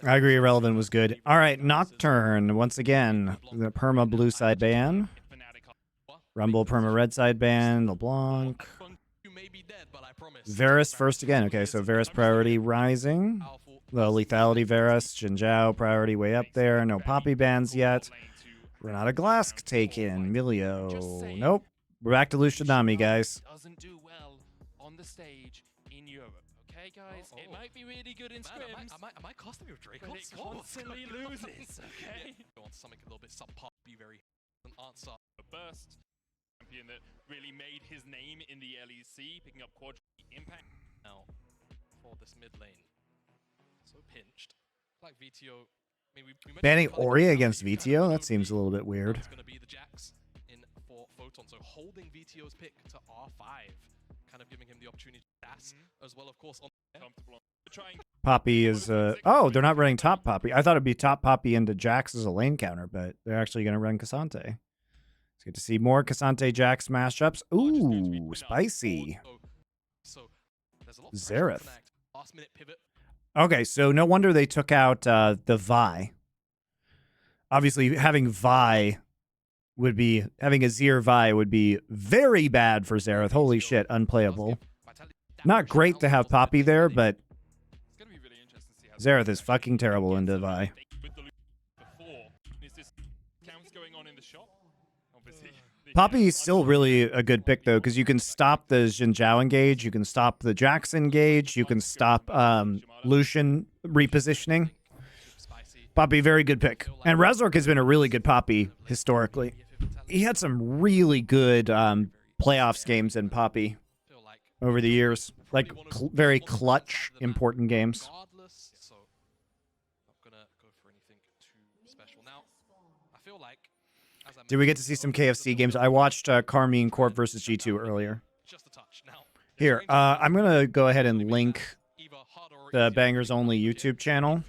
I agree, Irrelevant was good. All right, Nocturne, once again, the Perma blue side ban. Rumble Perma red side ban, LeBlanc. Varus first again. Okay, so Varus priority rising. The lethality Varus, Jinzhao priority way up there. No Poppy bans yet. Renata Glask taken. Milio. Nope. We're back to Lucianami, guys. Doesn't do well on the stage in Europe. Okay, guys, it might be really good in scrims. Am I casting with Drake? But it constantly loses. Okay. Go on to something a little bit subpar. Be very answer. A burst champion that really made his name in the LEC, picking up quad impact. Now, for this mid lane, so pinched. Like VTO. I mean, we banning Ori against VTO? That seems a little bit weird. It's going to be the Jax in for Photon. So holding VTO's pick to R5, kind of giving him the opportunity to pass as well, of course. On Poppy is, oh, they're not running top Poppy. I thought it'd be top Poppy into Jax as a lane counter, but they're actually going to run Cassante. It's good to see more Cassante Jax mashups. Ooh, spicy. So there's a lot Xerath. Last minute pivot. Okay, so no wonder they took out the Vi. Obviously, having Vi would be, having a Azir Vi would be very bad for Xerath. Holy shit, unplayable. Not great to have Poppy there, but Xerath is fucking terrible into Vi. Poppy is still really a good pick, though, because you can stop the Jinzhao engage, you can stop the Jax engage, you can stop Lucian repositioning. Poppy, very good pick. And Razork has been a really good Poppy, historically. He had some really good playoffs games in Poppy over the years. Like, very clutch, important games. Did we get to see some KFC games? I watched Carmine Corp versus G2 earlier. Here, I'm going to go ahead and link the Bangers Only YouTube channel.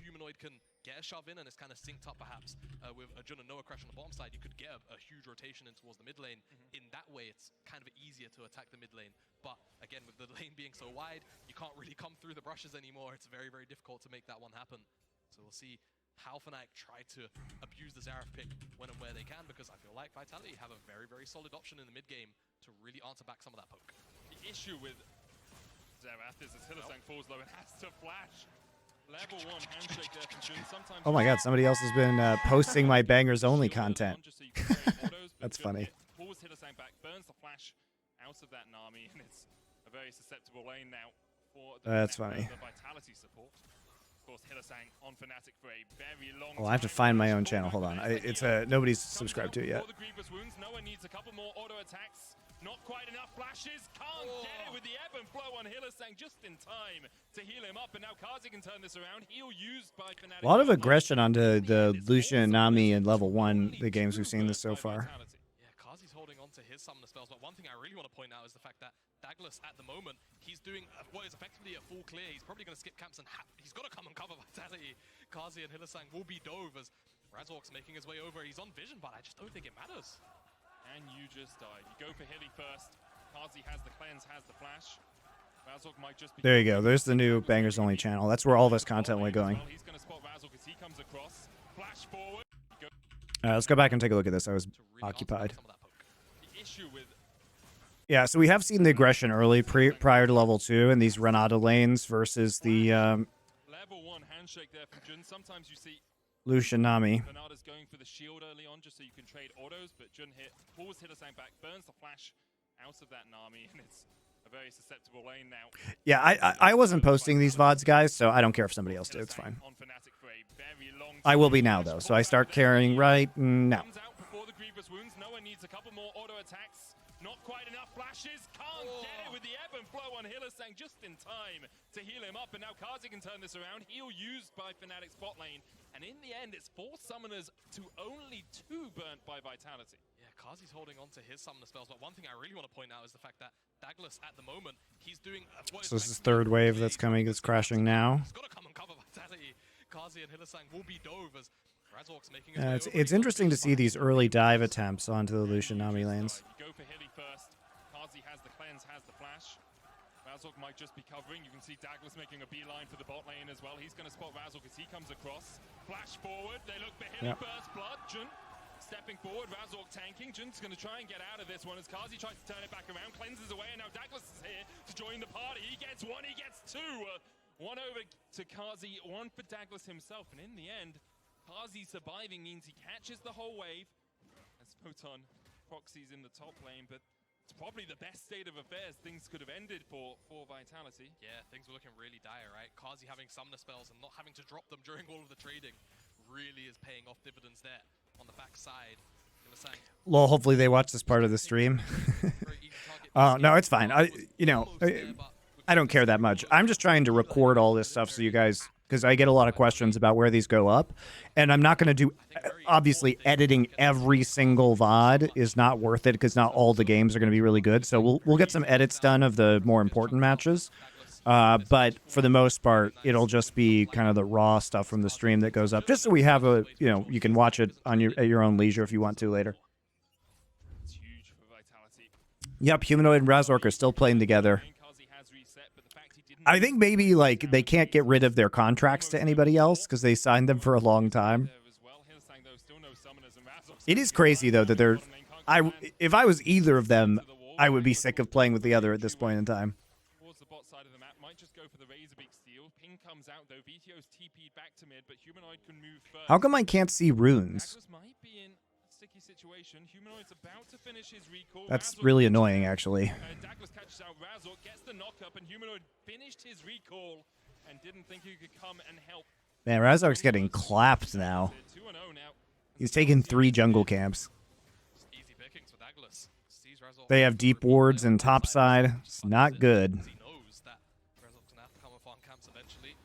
Shove in and it's kind of synced up perhaps with a Jun and Noah crash on the bottom side. You could get a huge rotation in towards the mid lane. In that way, it's kind of easier to attack the mid lane. But again, with the lane being so wide, you can't really come through the brushes anymore. It's very, very difficult to make that one happen. So we'll see how Fnatic try to abuse the Xerath pick when and where they can, because I feel like Vitality have a very, very solid option in the mid game to really answer back some of that poke. The issue with Xerath is as Hylissang falls low and has to flash. Level 1 handshake there from Jun. Sometimes oh my god, somebody else has been posting my Bangers Only content. That's funny. Pulls Hylissang back, burns the flash out of that Nami, and it's a very susceptible lane now for the, that's funny. The Vitality support. Of course, Hylissang on Fnatic for a very long I have to find my own channel. Hold on. It's nobody's subscribed to it yet. No one needs a couple more auto attacks. Not quite enough flashes. Can't get it with the ebb and flow on Hylissang just in time to heal him up. And now Kazi can turn this around. Heal used by Fnatic. A lot of aggression onto the Lucian and Nami in level 1, the games we've seen this so far. Yeah, Kazi's holding on to his summoner spells. But one thing I really want to point out is the fact that Douglas at the moment, he's doing what is effectively a full clear. He's probably going to skip camps and he's got to come and cover Vitality. Kazi and Hylissang will be dove as Razork's making his way over. He's on vision, but I just don't think it matters. And you just died. You go for Hilly first. Kazi has the cleanse, has the flash. Razork might just be there you go. There's the new Bangers Only channel. That's where all this content will be going. He's going to spot Razork as he comes across. Flash forward. Let's go back and take a look at this. I was occupied. Yeah, so we have seen the aggression early prior to level 2 in these Renata lanes versus the level 1 handshake there from Jun. Sometimes you see Lucian Nami. Renata's going for the shield early on just so you can trade autos, but Jun pulls Hylissang back, burns the flash out of that Nami, and it's a very susceptible lane now. Yeah, I wasn't posting these VODs, guys, so I don't care if somebody else did. It's fine. I will be now, though, so I start carrying right now. Comes out before the grievous wounds. No one needs a couple more auto attacks. Not quite enough flashes. Can't get it with the ebb and flow on Hylissang just in time to heal him up. And now Kazi can turn this around. Heal used by Fnatic's bot lane. And in the end, it's 4 summoners to only 2 burnt by Vitality. Yeah, Kazi's holding on to his summoner spells. But one thing I really want to point out is the fact that Douglas at the moment, he's doing... So this is third wave that's coming, it's crashing now. He's got to come and cover Vitality. Kazi and Hylissang will be dove as Razork's making it's interesting to see these early dive attempts onto the Lucian Nami lanes. You go for Hilly first. Kazi has the cleanse, has the flash. Razork might just be covering. You can see Douglas making a beeline for the bot lane as well. He's going to spot Razork as he comes across. Flash forward. They look for him. Burst blood. Jun stepping forward. Razork tanking. Jun's going to try and get out of this one as Kazi tries to turn it back around. Cleanses away, and now Douglas is here to join the party. He gets one. He gets two. One over to Kazi. One for Douglas himself. And in the end, Kazi surviving means he catches the whole wave. As Photon proxies in the top lane, but it's probably the best state of affairs things could have ended for Vitality. Yeah, things were looking really dire, right? Kazi having summoner spells and not having to drop them during all of the trading really is paying off dividends there on the backside. Well, hopefully they watch this part of the stream. No, it's fine. I don't care that much. I'm just trying to record all this stuff so you guys, because I get a lot of questions about where these go up, and I'm not going to do, obviously editing every single VOD is not worth it because not all the games are going to be really good. So we'll get some edits done of the more important matches. But for the most part, it'll just be kind of the raw stuff from the stream that goes up, just so we have a, you can watch it on at your own leisure if you want to later. It's huge for Vitality. Yep, Humanoid and Razork are still playing together. I think maybe like they can't get rid of their contracts to anybody else because they signed them for a long time. It is crazy though that they're. If I was either of them, I would be sick of playing with the other at this point in time. Towards the bot side of the map, might just go for the Razorbeak steal. Ping comes out though. VTO's TP'd back to mid, but Humanoid can move first. How come I can't see runes? Douglas might be in a sticky situation. Humanoid's about to finish his recall. That's really annoying, actually. Douglas catches out Razork, gets the knock up, and Humanoid finished his recall and didn't think he could come and help. Man, Razork's getting clapped now. 2-0 now. He's taken 3 jungle camps. Easy pickings for Douglas. Sees Razork. They have deep wards and top side. It's not good. He knows that Razork's gonna have to come and farm camps eventually.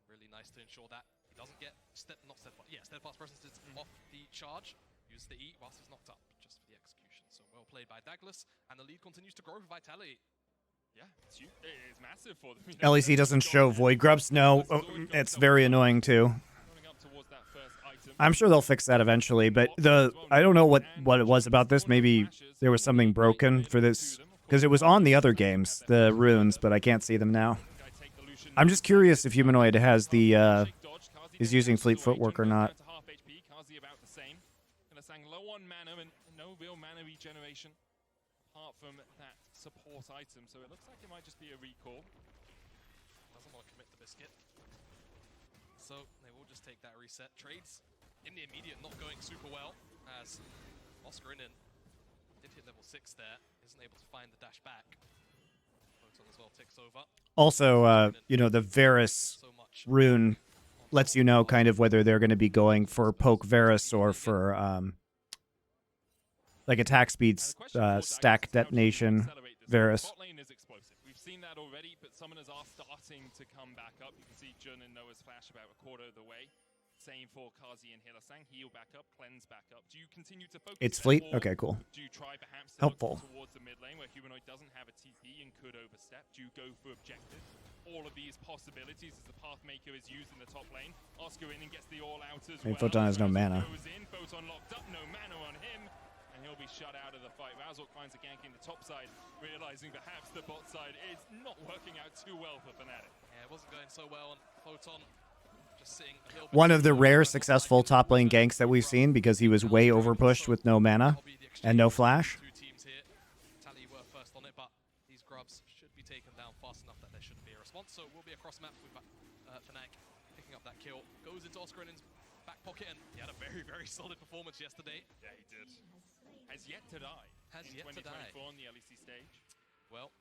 Really nice to ensure that he doesn't get steadfast presence off the charge. Use the E whilst he's knocked up, just for the execution. So well played by Douglas, and the lead continues to grow for Vitality. Yeah, it's huge. It is massive for them. LEC doesn't show Void Grubs. No, it's very annoying too. I'm sure they'll fix that eventually, but I don't know what it was about this. Maybe there was something broken for this, because it was on the other games, the runes, but I can't see them now. I'm just curious if Humanoid has the is using Fleet Footwork or not. Low on mana and no real mana regeneration apart from that support item, so it looks like it might just be a recall. Doesn't want to commit the biscuit, so they will just take that reset. Trades in the immediate not going super well, as Oscar did hit level 6 there, isn't able to find the dash back. Photon as well ticks over. Also, the Varus rune lets you know kind of whether they're going to be going for poke Varus or for like attack speed stack detonation Varus. Bot lane is explosive. We've seen that already, but summoners are starting to come back up. You can see Jun and Noah's flash about a quarter of the way. Same for Kazi and Hilasang. Heal back up, cleanse back up. Do you continue to focus? It's fleet? Okay, cool. Do you try perhaps to helpful look towards the mid lane where Humanoid doesn't have a TP and could overstep? Do you go for objectives? All of these possibilities as the Pathmaker is used in the top lane. Oscar in and gets the all out as well. Photon has no mana. Goes in, Photon locked up, no mana on him. And he'll be shut out of the fight. Razork finds a gank in the top side, realizing perhaps the bot side is not working out too well for Fnatic. Yeah, it wasn't going so well, and Photon just sitting a little bit. One of the rare successful top lane ganks that we've seen because he was way overpushed with no mana and no flash. Two teams here. Tally were first on it, but these grubs should be taken down fast enough that there shouldn't be a response. So we'll be across map with Fnatic picking up that kill. Goes into Oscar in his back pocket, and he had a very, very solid performance yesterday. Yeah, he did. Has yet to die. Has in yet to die. 2024 on the LEC stage. Well,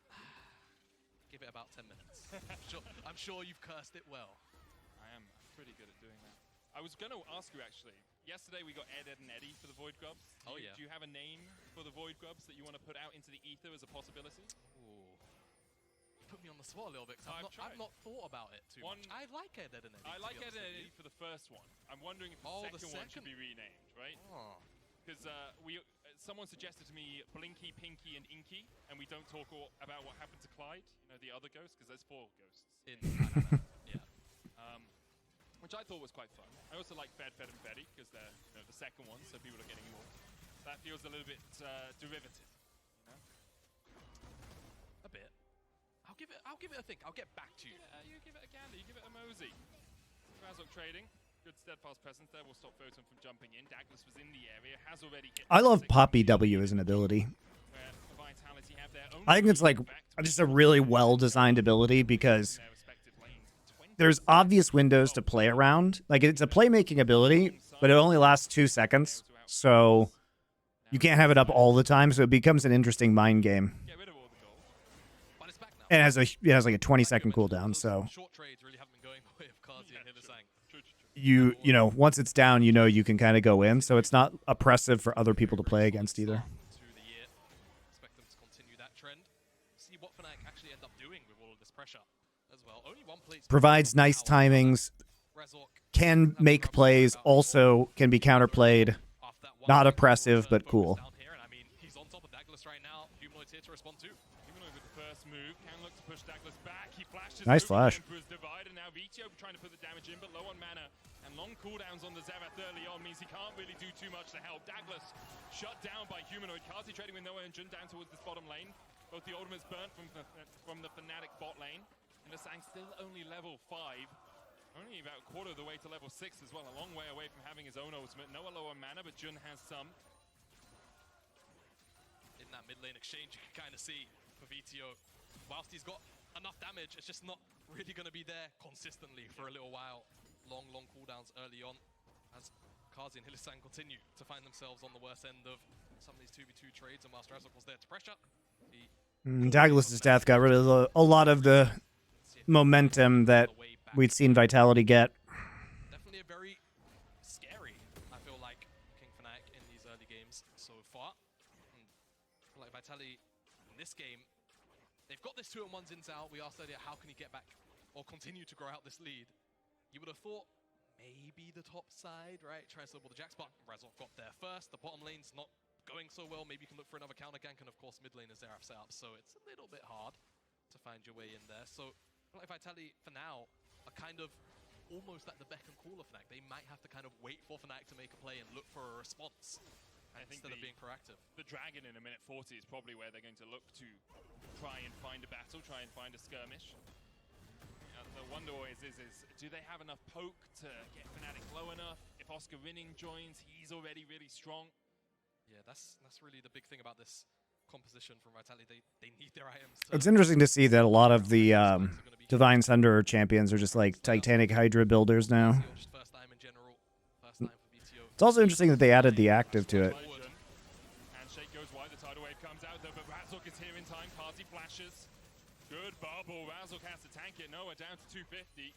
give it about 10 minutes. I'm sure you've cursed it well. I am pretty good at doing that. I was going to ask you actually. Yesterday we got Ed, and Eddie for the Void Grubs. Oh yeah. Do you have a name for the Void Grubs that you want to put out into the ether as a possibility? Ooh. Put me on the spot a little bit, because I've not thought about it too much. I like Ed, and Eddie. I like Ed and Eddie for the first one. I'm wondering if the second one should be renamed, right? Because someone suggested to me Blinky, Pinky, and Inky, and we don't talk about what happened to Clyde, the other ghost, because there's 4 ghosts. Yeah. Which I thought was quite fun. I also like Fed, and Fetty, because they're the second one, so people are getting more. That feels a little bit derivative, A bit. I'll give it a think. I'll get back to you. Yeah, you give it a gander, you give it a mosey. Razok trading. Good steadfast presence there. Will stop Photon from jumping in. Douglas was in the area. Has already hit. I love Poppy W as an ability. Where Vitality have their own I think it's like just a really well-designed ability because there's obvious windows to play around. Like, it's a playmaking ability, but it only lasts 2 seconds. So you can't have it up all the time, so it becomes an interesting mind game. Get rid of all the gold. But it's back now. And it has like a 20-second cooldown, so Short trades really haven't been going the way of Kazi and Hylissang. you know, once it's down, you know you can kind of go in, so it's not oppressive for other people to play against either. To the year. Expect them to continue that trend. See what Fnatic actually end up doing with all of this pressure as well. Only one place Provides nice timings, Razok can make plays, also can be counterplayed. after that Not one oppressive, but focus cool. down here, and I mean, he's on top of Douglas right now. Humanoid's here to respond too. Humanoid with the first move. Can look to push Douglas back. He flashes. Nice through, flash. going for his divide, and now VTO trying to put the damage in, but low on mana. And long cooldowns on the Xerath early on means he can't really do too much to help. Douglas shut down by Humanoid. Kazi trading with Noah and Jun down towards this bottom lane. Both the ultimates burnt from the Fnatic bot lane. And the Sang still only level 5. Only about a quarter of the way to level 6 as well. A long way away from having his own ultimate. Noah low on mana, but Jun has some. In that mid lane exchange, you can kind of see for VTO, whilst he's got enough damage, it's just not really going to be there consistently for a little while. Long cooldowns early on as Kazi and Hylissang continue to find themselves on the worst end of some of these 2v2 trades, and whilst Razok was there to pressure, he Douglas's death got rid of a lot of the momentum that we'd seen Vitality get. definitely a very scary, I feel like, King Fnatic in these early games so far. And I feel like Vitality in this game, they've got this 2-on-1s ins out. We asked earlier, how can he get back or continue to grow out this lead? You would have thought maybe the top side, right? Try to snowball the Jacks, but Razok got there first. The bottom lane's not going so well. Maybe you can look for another counter gank, and of course mid lane is Xerath set up, so it's a little bit hard to find your way in there. So I feel like Vitality for now are kind of almost at the beck and call of Fnatic. They might have to kind of wait for Fnatic to make a play and look for a response instead of being proactive. The Dragon in a minute 40 is probably where they're going to look to try and find a battle, try and find a skirmish. The wonder always is do they have enough poke to get Fnatic low enough? If Oscar Rinning joins, he's already really strong. Yeah, that's really the big thing about this composition from Vitality. They need their items. It's interesting to see that a lot of the Divine Thunder champions are just like Titanic Hydra builders now. First time in general, first time for VTO. It's also interesting that they added the active to it. Handshake goes wide, the tidal wave comes out though, but Razok is here in time. Kazi flashes. Good bubble. Razok has to tank it. Noah down to 250.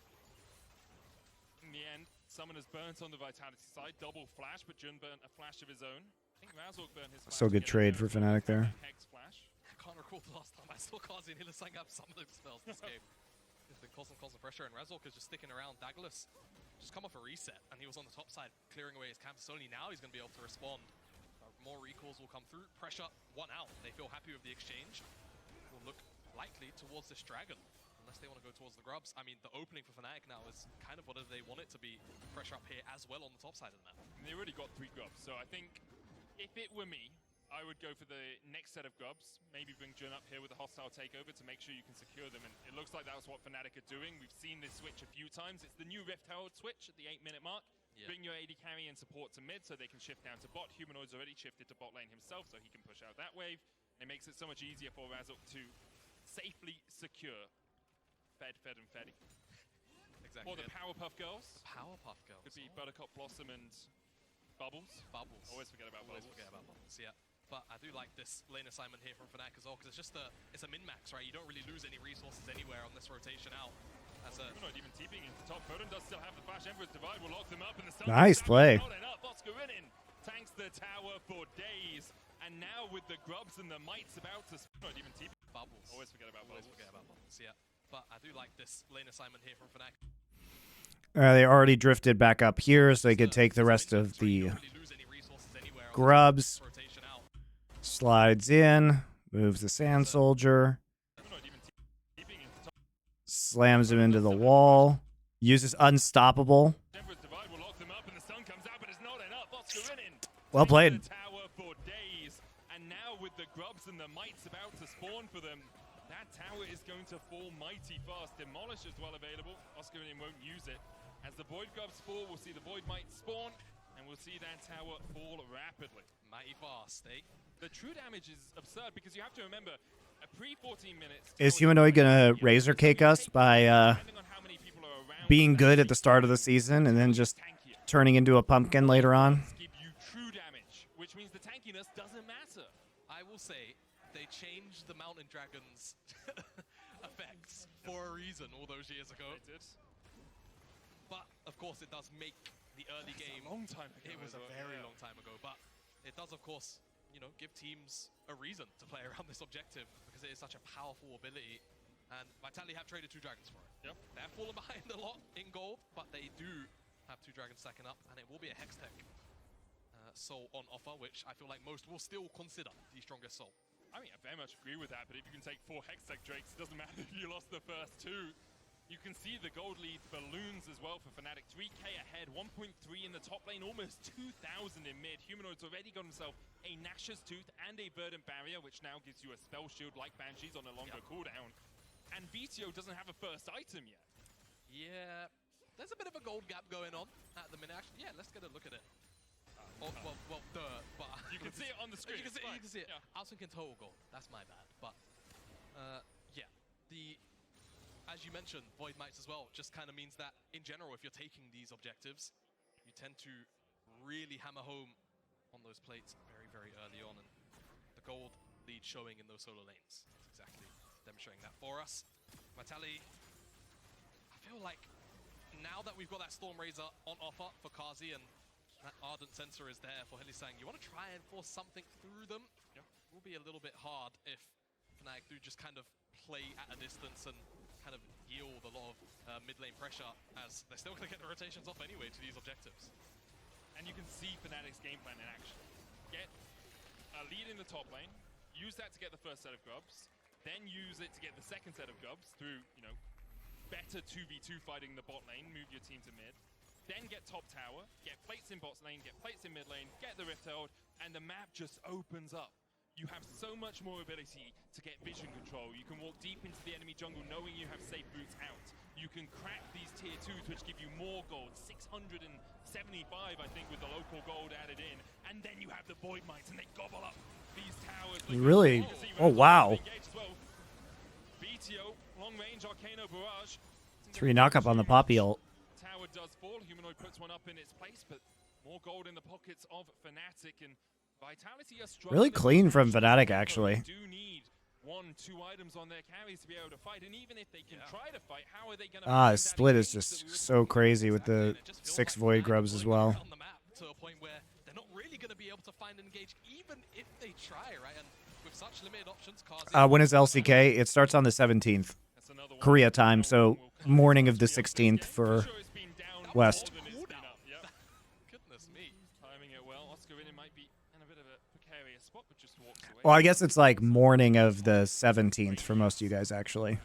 In the end, Summoner's burnt on the Vitality side. Double flash, but Jun burnt a flash of his own. I think Razok burnt his flash. So good trade for Fnatic there. Hex flash. I can't recall the last time I saw Kazi and Hylissang have some of those spells this game. There's been constant pressure, and Razok is just sticking around. Douglas just come off a reset, and he was on the top side clearing away his camps. Only now he's going to be able to respond. More recalls will come through. Pressure, one out. They feel happy with the exchange. Will look likely towards this dragon, unless they want to go towards the grubs. I mean, the opening for Fnatic now is kind of whatever they want it to be. Pressure up here as well on the top side of the map. And they already got 3 grubs, so I think if it were me, I would go for the next set of grubs. Maybe bring Jun up here with a hostile takeover to make sure you can secure them. And it looks like that's what Fnatic are doing. We've seen this switch a few times. It's the new Rift Herald switch at the 8-minute mark. Yeah. Bring your AD carry and support to mid so they can shift down to bot. Humanoid's already shifted to bot lane himself, so he can push out that wave. It makes it so much easier for Razok to safely secure Fed, and Feddy. Exactly. Or the Powerpuff Girls. Powerpuff Girls. Could be Buttercup, Blossom, and Bubbles. Bubbles. Always forget about Bubbles. Always forget about Bubbles, yeah. But I do like this lane assignment here from Fnatic as well, because it's just it's a min-max, right? You don't really lose any resources anywhere on this rotation out. As a not even TPing into top. Foden does still have the flash. Emperor's Divide will lock them up, and the sun Nice play. Oscar Rinning tanks the tower for days, and now with the grubs and the mites about to not even TP. Bubbles. Always forget about Bubbles. Always forget about Bubbles, yeah. But I do like this lane assignment here from Fnatic. They already drifted back up here, so they could take the rest of the grubs. Slides in, moves the Sand Soldier, slams him into the wall, uses Unstoppable. Well played. And now with the grubs and the mites about to spawn for them, that tower is going to fall mighty fast. Demolish as well available. Oscar won't use it. As the Void Grubs fall, we'll see the Void Might spawn, and we'll see that tower fall rapidly. Mighty fast, eh? The true damage is absurd because you have to remember, a pre-14 minutes... Is Humanoid gonna razor cake us by being good at the start of the season and then just turning into a pumpkin later on? Give you true damage, which means the tankiness doesn't matter. I will say they changed the Mountain Dragon's effects for a reason all those years ago. They did. But of course, it does make the early game. A long time ago. It was a very long time ago, but it does, of course, you know, give teams a reason to play around this objective because it is such a powerful ability. And Vitality have traded 2 dragons for it. Yep. They're fallen behind a lot in gold, but they do have 2 dragons stacking up, and it will be a Hextech soul on offer, which I feel like most will still consider the strongest soul. I mean, I very much agree with that, but if you can take 4 Hextech Drakes, it doesn't matter if you lost the first 2. You can see the gold lead balloons as well for Fnatic. 3k ahead, 1.3 in the top lane, almost 2,000 in mid. Humanoid's already got himself a Nash's Tooth and a Verdant Barrier, which now gives you a spell shield like Banshees on a longer cooldown. And VTO doesn't have a first item yet. Yeah, there's a bit of a gold gap going on at the minute. Actually, yeah, let's get a look at it. But you can see it on the screen. You can see it. Yeah. I was thinking total gold. That's my bad. But yeah, as you mentioned, Void Mites as well just kind of means that in general, if you're taking these objectives, you tend to really hammer home on those plates very, very early on, and the gold lead showing in those solo lanes. It's exactly demonstrating that for us. Vitality, I feel like now that we've got that Storm Razor on offer for Kazi and that Ardent Sensor is there for Hillisang, you want to try and force something through them. Yeah. It will be a little bit hard if Fnatic do just kind of play at a distance and kind of yield a lot of mid lane pressure, as they're still going to get the rotations off anyway to these objectives. And you can see Fnatic's game plan in action. Get a lead in the top lane, use that to get the first set of grubs, then use it to get the second set of grubs through, you know, better 2v2 fighting the bot lane, move your team to mid, then get top tower, get plates in bot lane, get plates in mid lane, get the Rift Herald, and the map just opens up. You have so much more ability to get vision control. You can walk deep into the enemy jungle knowing you have safe routes out. You can crack these tier 2s, which give you more gold, 675 I think with the local gold added in, and then you have the Void Mites and they gobble up these towers. Really? Oh wow. BTO, long range Arcano Barrage. 3 knockup on the Poppy ult. Tower does fall, Humanoid puts one up in its place, but more gold in the pockets of Fnatic, and Vitality are struggling. Really clean from Fnatic, actually. They do need 1-2 items on their carries to be able to fight, and even if they can try to fight, how are they going to... His split is just so crazy with the 6 Void Grubs as well. On the map to a point where they're not really going to be able to find and engage, even if they try, right? And with such limited options, when is LCK? It starts on the 17th. Korea time, so morning of the 16th for West. Goodness me. Timing it well. Oscar might be in a bit of a precarious spot, but just walks away. Well, I guess it's like morning of the 17th for most of you guys, actually.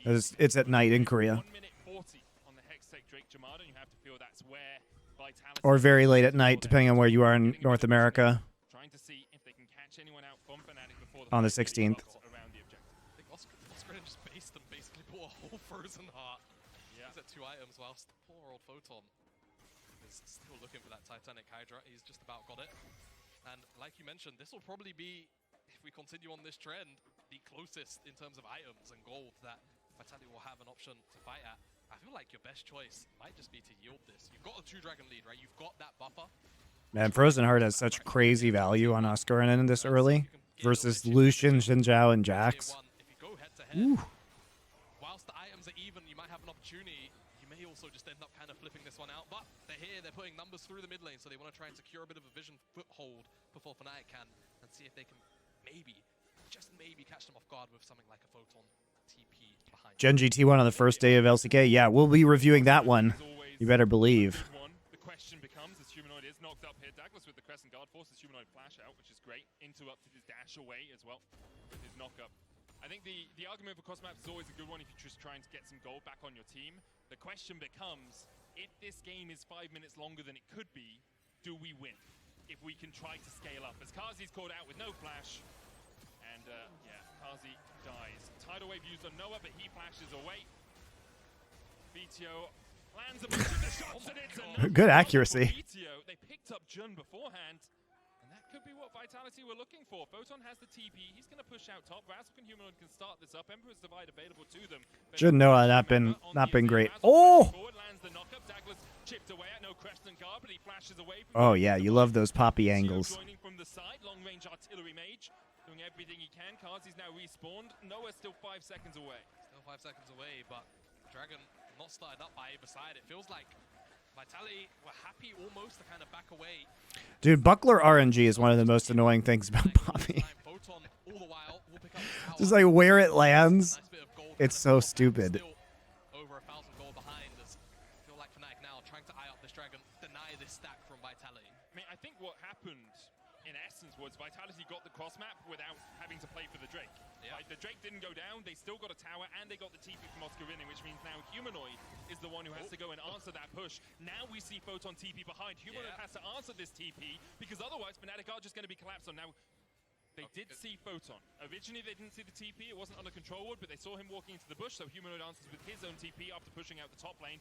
It's at night in Korea. 1 minute 40 on the Hextech Drake Jamada, and you have to feel that's where Vitality... Or very late at night, depending on where you are in North America. Trying to see if they can catch anyone out from Fnatic before On the 16th. I think Oscar just based them, basically bought a whole Frozen Heart. Yeah. He's at 2 items, whilst poor old Photon is still looking for that Titanic Hydra. He's just about got it. And like you mentioned, this will probably be, if we continue on this trend, the closest in terms of items and gold that Vitality will have an option to fight at. I feel like your best choice might just be to yield this. You've got a 2-dragon lead, right? You've got that buffer. Man, Frozen Heart has such crazy value on Oscar in this early versus Lucian, Xinjiao, and Jax. If you go head to head, whilst the items are even, you might have an opportunity. You may also just end up kind of flipping this one out. But they're here, they're putting numbers through the mid lane, so they want to try and secure a bit of a vision foothold before Fnatic can, and see if they can maybe, just maybe, catch them off guard with something like a Photon TP behind. Gen GT1 on the first day of LCK. Yeah, we'll be reviewing that one. You better believe. The question becomes, as Humanoid is knocked up here, Douglas with the Crescent Guard forces Humanoid flash out, which is great. Interrupted his dash away as well with his knockup. I think the argument for cross maps is always a good one if you're just trying to get some gold back on your team. The question becomes, if this game is 5 minutes longer than it could be, do we win? If we can try to scale up. As Kazi's called out with no flash, and And yeah, Kazi dies. Tidal wave used on Noah, but he flashes away. VTO lands a bunch of the shots, and it's enough. Good accuracy. VTO, they picked up Jun beforehand. And that could be what Vitality were looking for. Photon has the TP. He's going to push out top. Razork and Humanoid can start this up. Emperor's Divide available to them. Should know not been great. Oh! Chipped away at no Crescent guard, but he flashes away from Oh yeah, you love those poppy angles. joining from the side, long-range artillery mage, doing everything he can. Kazi's now respawned. Noah's still 5 seconds away. Still 5 seconds away, but Dragon not started up by either side. It feels like Vitality were happy almost to kind of back away. Dude, Buckler RNG is one of the most annoying things about Poppy. Photon all the while will pick up the tower. Just like where it lands, Nice bit of gold. it's so stupid. Still over 1,000 gold behind. As I feel like Fnatic now trying to eye up this Dragon, deny this stack from Vitality. I mean, I think what happened in essence was Vitality got the cross map without having to play for the Drake. Yeah. Like, the Drake didn't go down, they still got a tower, and they got the TP from Oscarinin, which means now Humanoid is the one who has to go and answer that push. Now we see Photon TP behind. Humanoid has to answer this TP, because otherwise Fnatic are just going to be collapsed on. Now, they did see Photon. Originally, they didn't see the TP. It wasn't under control wood, but they saw him walking into the bush, so Humanoid answers with his own TP after pushing out the top lane.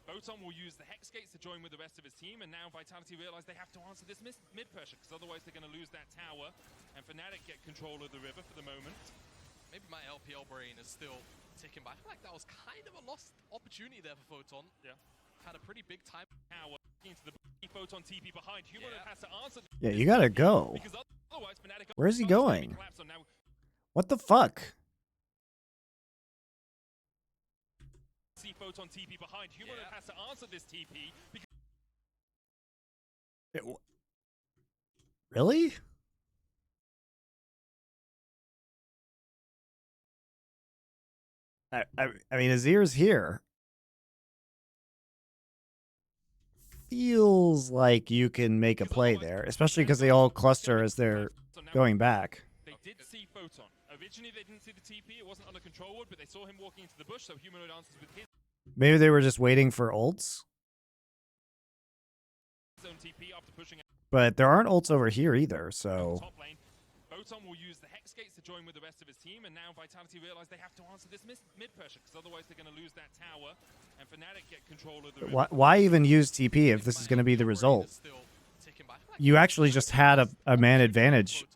Photon will use the Hex Gates to join with the rest of his team, and now Vitality realize they have to answer this mid-pressure, because otherwise they're going to lose that tower, and Fnatic get control of the river for the moment. Maybe my LPL brain is still ticking by. I feel like that was kind of a lost opportunity there for Photon. Yeah. Had a pretty big time. Tower into the Photon TP behind. Humanoid has to answer. Yeah, you gotta go. Because otherwise Fnatic are Where's he going? collapsed on. Now What the fuck? see Photon TP behind. Humanoid has to answer this TP because Really? I mean, Azir's here. Feels like you can make a play there, especially because they all cluster as they're going back. they did see Photon. Originally they didn't see the TP. It wasn't under control wood, but they saw him walking into the bush, so Humanoid answers with his Maybe they were just waiting for ults, own TP after pushing out but there aren't ults over here either, the so... top lane. Photon will use the Hex Gates to join with the rest of his team, and now Vitality realize they have to answer this mid-pressure, because otherwise they're going to lose that tower, and Fnatic get control of the river. Why even use TP if this is going to be the result? You actually just had a man advantage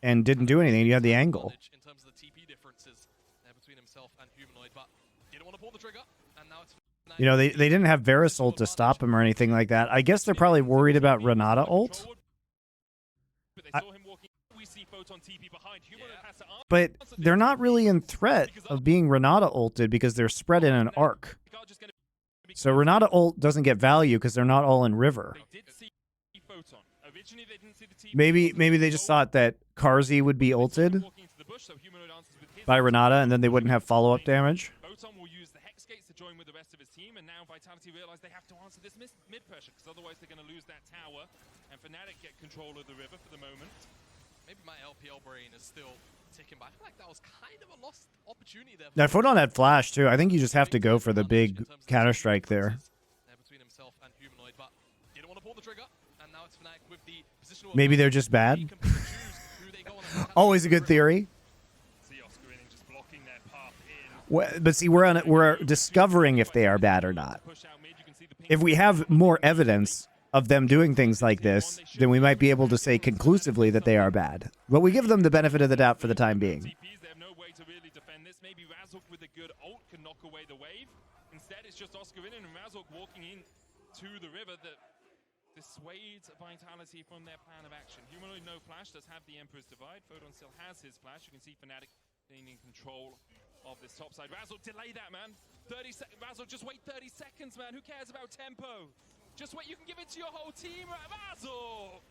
and didn't do anything. You had the angle. In terms of the TP differences between himself and Humanoid, but didn't want to pull the trigger, and now it's You know, they didn't have Varus ult to stop him or anything like that. I guess they're probably worried about Renata ult. But they're not really in threat of being Renata ulted because they're spread in an arc. So Renata ult doesn't get value because they're not all in river. Maybe they just thought that Karzi would be ulted by Renata and then they wouldn't have follow-up damage. Photon will use the Hex Gates to join with the rest of his team, and now Vitality realize they have to answer this mid-pressure, because otherwise they're going to lose that tower, and Fnatic get control of the river for the moment. maybe my LPL brain is still ticking by. I feel like that was kind of a lost opportunity there. Now, Photon had flash too. I think you just have to go for the big counter-strike there. Between himself and Humanoid, but didn't want to pull the trigger, and now it's Fnatic with the positional Maybe they're just bad. Always a good theory. See Oscarinin just blocking their path in. But see, we're discovering if they are bad or not. Push out mid, you can see the ping. If we have more evidence of them doing things like this, then we might be able to say conclusively that they are bad. But we give them the benefit of the doubt for the time being. TPs, they have no way to really defend this. Maybe Razork with a good ult can knock away the wave. Instead, it's just Oscarinin and Razork walking in to the river that dissuades Vitality from their plan of action. Humanoid no flash does have the Emperor's Divide. Photon still has his flash. You can see Fnatic gaining control of this top side. Razork, delay that, man. 30 seconds. Razork, just wait 30 seconds, man. Who cares about tempo? Just wait. You can give it to your whole team. Razork!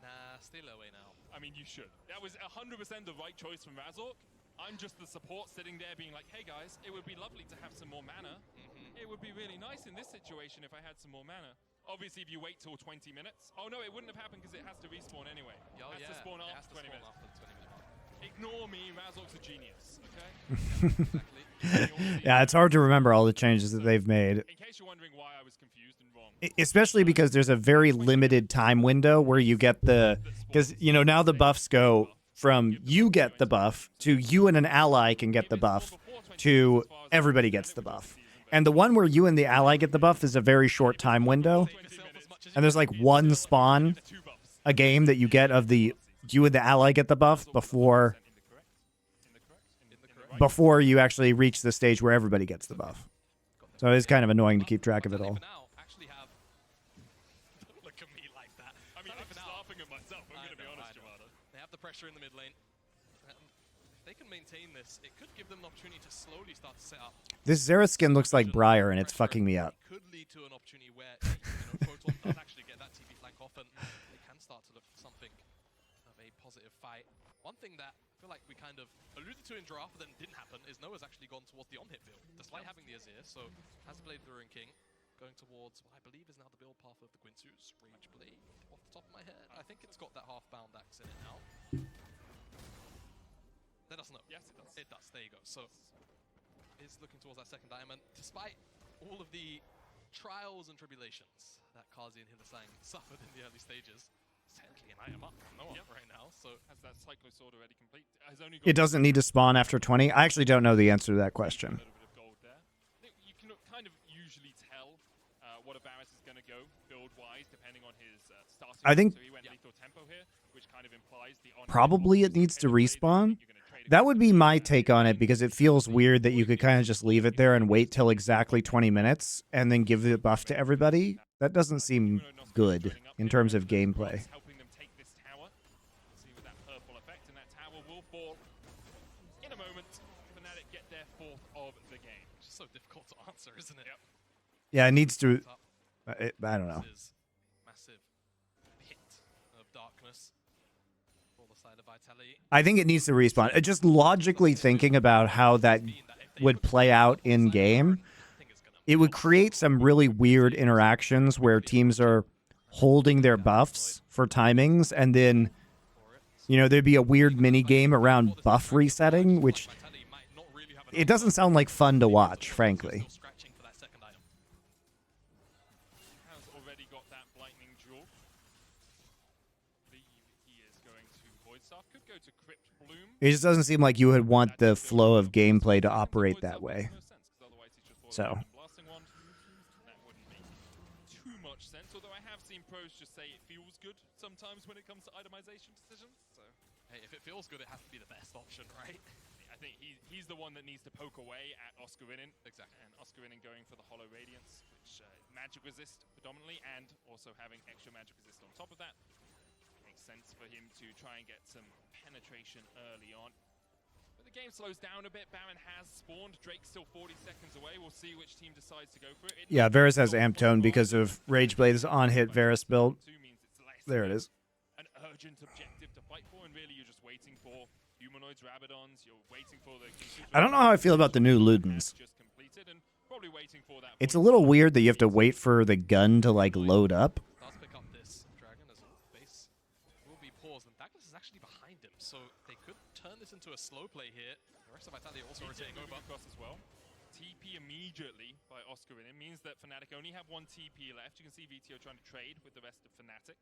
Nah, stay away now. I mean, you should. That was 100% the right choice from Razork. I'm just the support sitting there being like, hey guys, it would be lovely to have some more mana. It would be really nice in this situation if I had some more mana. Obviously, if you wait till 20 minutes. Oh no, it wouldn't have happened because it has to respawn anyway. Oh, it has to spawn after 20 minutes. After the 20 minute mark. Ignore me, Razork's a genius, okay? Exactly. Yeah, it's hard to remember all the changes that they've made. In case you're wondering why I was confused and wrong. Especially because there's a very limited time window where you get the... Because, you know, now the buffs go from you get the buff to you and an ally can get the buff to everybody gets the buff. And the one where you and the ally get the buff is a very short time window. And there's like one spawn a game that you get of the you and the ally get the buff before you actually reach the stage where everybody gets the buff. So it's kind of annoying to keep track of it all. Look at me like that. I mean, I'm just laughing at myself, I'm going to be honest, Jawada. They have the pressure in the mid lane. If they can maintain this, it could give them an opportunity to slowly start to set up. This Zera skin looks like Briar, and it's fucking me up. It could lead to an opportunity where Photon does actually get that TP flank off, and they can start to look for something of a positive fight. One thing that I feel like we kind of alluded to in draft, but then didn't happen, is Noah's actually gone towards the on-hit build, despite having the Azir, so has played the Ruin King, going towards what I believe is now the build path of the Quintus Rage Blade, off the top of my head. I think it's got that half-bound axe in it now. Let us know. Yes, it does. It does, there you go. So, is looking towards that second diamond, despite all of the trials and tribulations that Kazi and Hylissang suffered in the early stages. Technically an item up from Noah right now, so Has that Cyclo Sword already complete? Has only It doesn't need to spawn after 20. I actually don't know the answer to that question. a little bit of gold there. I think you can kind of usually tell what a Varus is going to go build-wise, depending on his starting. I think so he went lethal tempo here, which kind of implies the probably it needs to respawn. That would be my take on it, because it feels weird that you could kind of just leave it there and wait till exactly 20 minutes and then give the buff to everybody. That doesn't seem good in terms of gameplay. Helping them take this tower. See with that purple effect, and that tower will fall in a moment. Fnatic get their fourth of the game. it's just so difficult to answer, isn't it? Yeah, it needs to... I don't know. This is massive pit of darkness for the side of Vitality. I think it needs to respawn. Just logically thinking about how that would play out in game, it would create some really weird interactions where teams are holding their buffs for timings, and then, you know, there'd be a weird mini game around buff resetting, which it doesn't sound like fun to watch, frankly. Has already got that lightning jewel. He is going to Void Staff. Could go to Crypt Bloom. It just doesn't seem like you would want the flow of gameplay to operate that way. So. That wouldn't make too much sense, although I have seen pros just say it feels good sometimes when it comes to itemization decisions. So, hey, if it feels good, it has to be the best option, right? I think he's the one that needs to poke away at Oscar Inen. Exactly. And Oscar Inen going for the Hollow Radiance, which magic resist predominantly, and also having extra magic resist on top of that. Makes sense for him to try and get some penetration early on. But the game slows down a bit. Baron has spawned. Drake's still 40 seconds away. We'll see which team decides to go for it. Yeah, Varus has amp tone because of Rageblade's on-hit Varus build. There it is. An urgent objective to fight for, and really you're just waiting for humanoids, Rabadons. You're waiting for the... I don't know how I feel about the new Ludens. Just completed and probably waiting for that. It's a little weird that you have to wait for the gun to, like, load up. Does pick up this dragon as base will be paused, and Douglas is actually behind him, so they could turn this into a slow play here. The rest of Vitality also rotating over. Across as well. TP immediately by Oscar Inen means that Fnatic only have one TP left. You can see VTO trying to trade with the rest of Fnatic.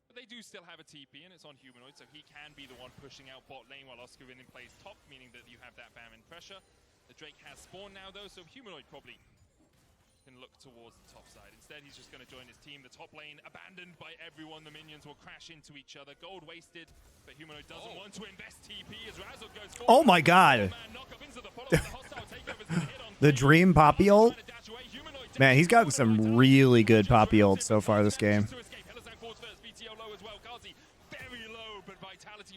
But they do still have a TP, and it's on Humanoid, so he can be the one pushing out bot lane while Oscar Inen plays top, meaning that you have that Baron pressure. The Drake has spawned now, though, so Humanoid probably can look towards the top side. Instead, he's just going to join his team. The top lane abandoned by everyone. The minions will crash into each other. Gold wasted, but Humanoid doesn't want to invest TP as Razzle goes forward. Oh my god! The Dream Poppy ult? Man, he's gotten some really good Poppy ults so far this game.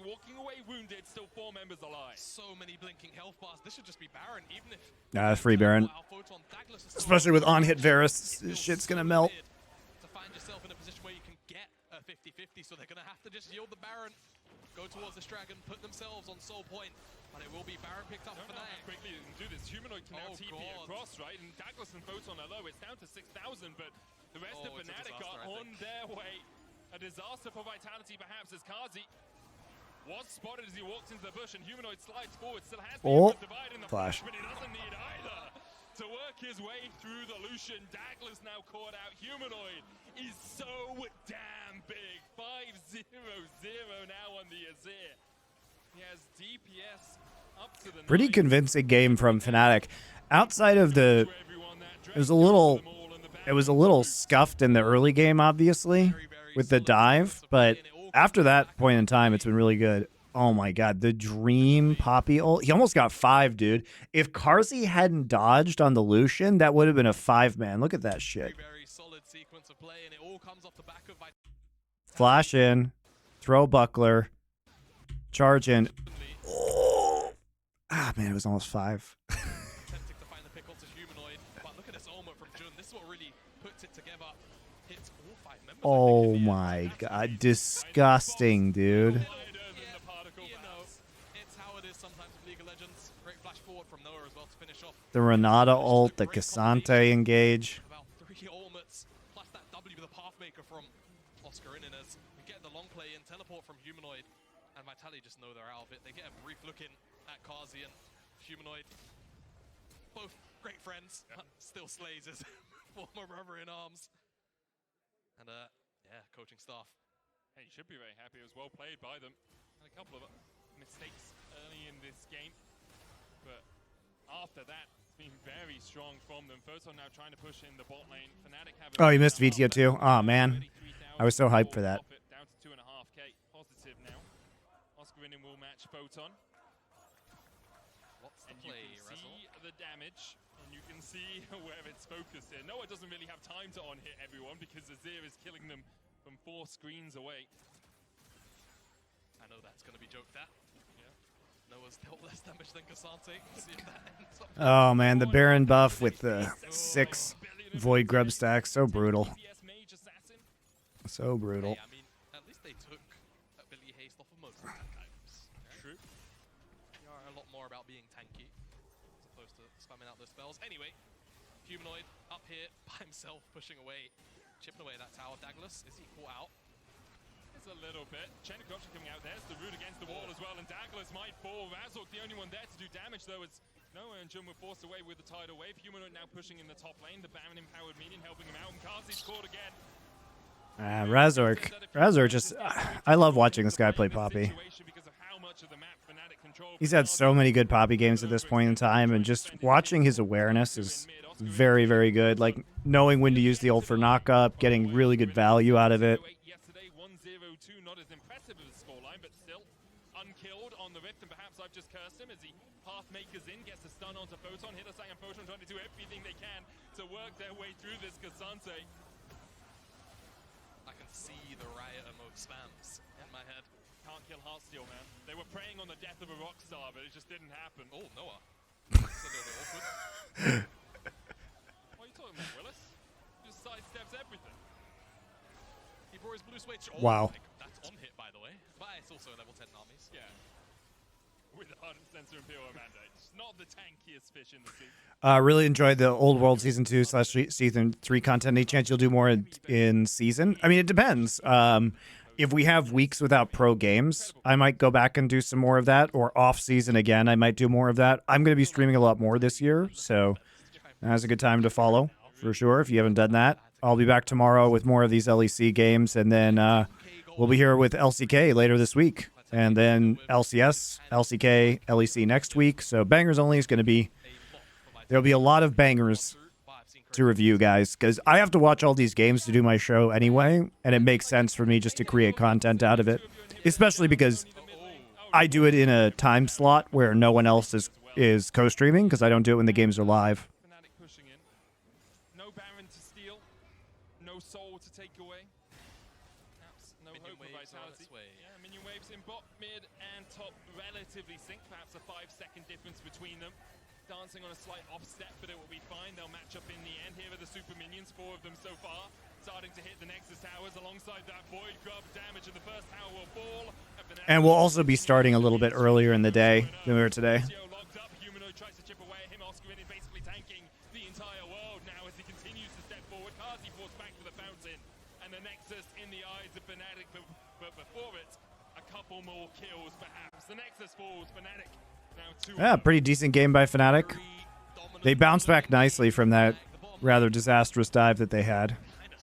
Walking away wounded, still 4 members alive. So many blinking health bars. This should just be Baron, even if... Free Baron. Especially with on-hit Varus, this shit's gonna melt. To find yourself in a position where you can get a 50-50, so they're gonna have to just yield the Baron, go towards this dragon, put themselves on soul point, but it will be Baron picked up for How Fnatic. quickly you can do this. Humanoid can now TP across, right? And Douglas and Photon are low. It's down to 6,000, but the rest of Fnatic are on their way. A disaster for Vitality, perhaps, as Kazi was spotted as he walked into the bush, and Humanoid slides forward, still has the divide in the flash, but he doesn't need either to work his way through the Lucian. Douglas now caught out. Humanoid is so damn big. 5-0-0 now on the Azir. He has DPS up to the Pretty 9. convincing game from Fnatic. Outside of the, To everyone that it was drags a little, them all in the back. it was a little scuffed in the early game, obviously, with the dive, but after that point in time, it's been really good. Oh my god, the Dream Poppy ult. He almost got 5, dude. If Carzzy hadn't dodged on the Lucian, that would have been a 5-man. Look at that shit. Very solid sequence of play, and it all comes off the back of Flash in, throw buckler, charge in. Oh. Ah, man, it was almost 5. attempting to find the pick onto Humanoid, but look at this ultimate from Jun. This is what really puts it together. Hits all 5 members. Oh my god, disgusting, dude. It's how it is sometimes with League of Legends. Great flash forward from Noah as well to finish off. The Renata ult, the Cassante engage. About 3 ultimates, plus that W with a pathmaker from Oscar Innes. We get the long play in, teleport from Humanoid, and Vitality just know they're out of it. They get a brief look in at Carzzy and Humanoid. Both great friends, still slays his former brother in arms. And yeah, coaching staff. Hey, you should be very happy. It was well played by them. Had a couple of mistakes early in this game, but after that, it's been very strong from them. Photon now trying to push in the bot lane. Fnatic have Oh, you missed VTO too? Oh, man. I was so hyped for that. Down to 2.5k positive now. Oscar Innin will match Photon. What's the And you play, can Rezzle? see the damage, and you can see where it's focused here. Noah doesn't really have time to on-hit everyone because Azir is killing them from 4 screens away. I know that's going to be joked at. Noah's dealt less damage than Cassante. See if that ends up. Oh man, the Baron buff with the 6 Void Grub stacks. So brutal. So brutal. Hey, I mean, at least they took ability haste off of most of the tank items. True. They are a lot more about being tanky as opposed to spamming out those spells. Anyway, Humanoid up here by himself, pushing away, chipping away that tower. Douglas, is he caught out? It's a little bit. Chenikov coming out. There's the root against the wall as well, and Douglas might fall. Razork, the only one there to do damage, though. It's Noah and Jun were forced away with the tidal wave. Humanoid now pushing in the top lane. The Baron empowered minion helping him out, and Carzzy's caught again. Razork just... I love watching this guy play Poppy. He's had so many good Poppy games at this point in time, and just watching his awareness is very, very good. Like, knowing when to use the ult for knock-up, getting really good value out of it. Yesterday, 1-0-2, not as impressive as a scoreline, but still unkilled on the Rift, and perhaps I've just cursed him as he pathmakers in, gets a stun onto Photon. Hittersang and Photon trying to do everything they can to work their way through this Cassante. I can see the Riot emote spams in my head. Can't kill Heartsteel, man. They were praying on the death of a rock star, but it just didn't happen. Oh, Noah. That's a little bit awkward. What are you talking about, Willis? He just sidesteps everything. He brought his blue switch. Oh, Wow. that's on hit, by the way. But it's also a level 10 armies. Yeah. With 100% Imperial mandate. It's not the tankiest fish in the sea. Really enjoyed the Old World Season 2/Season 3 content. Any chance you'll do more in Season? I mean, it depends. If we have weeks without pro games, I might go back and do some more of that. Or off-season again, I might do more of that. I'm going to be streaming a lot more this year, so now's a good time to follow, for sure, if you haven't done that. I'll be back tomorrow with more of these LEC games, and then we'll be here with LCK later this week. And then LCS, LCK, LEC next week. So Bangers Only is going to be... There'll be a lot of bangers to review, guys, because I have to watch all these games to do my show anyway, and it makes sense for me just to create content out of it, especially because I do it in a time slot where no one else is co-streaming, because I don't do it when the games are live. Fnatic pushing in. No Baron to steal. No soul to take away. Perhaps no Minion hope of waves are on vitality. its way. Yeah, minion waves in bot, mid, and top relatively synced. Perhaps a 5-second difference between them. Dancing on a slight offset, but it will be fine. They'll match up in the end. Here are the super minions, 4 of them so far. Starting to hit the Nexus towers alongside that Void Grub damage, and the first tower will fall. And we'll also be starting a little bit earlier in the day than we were today. Locked up. Humanoid tries to chip away at him. Oscar is basically tanking the entire world now as he continues to step forward. Carzzy falls back to the fountain, and the Nexus in the eyes of Fnatic, but before it, a couple more kills perhaps. The Nexus falls. Fnatic now 2. Yeah, pretty decent game by Fnatic. They bounced back nicely from that rather disastrous dive that they had.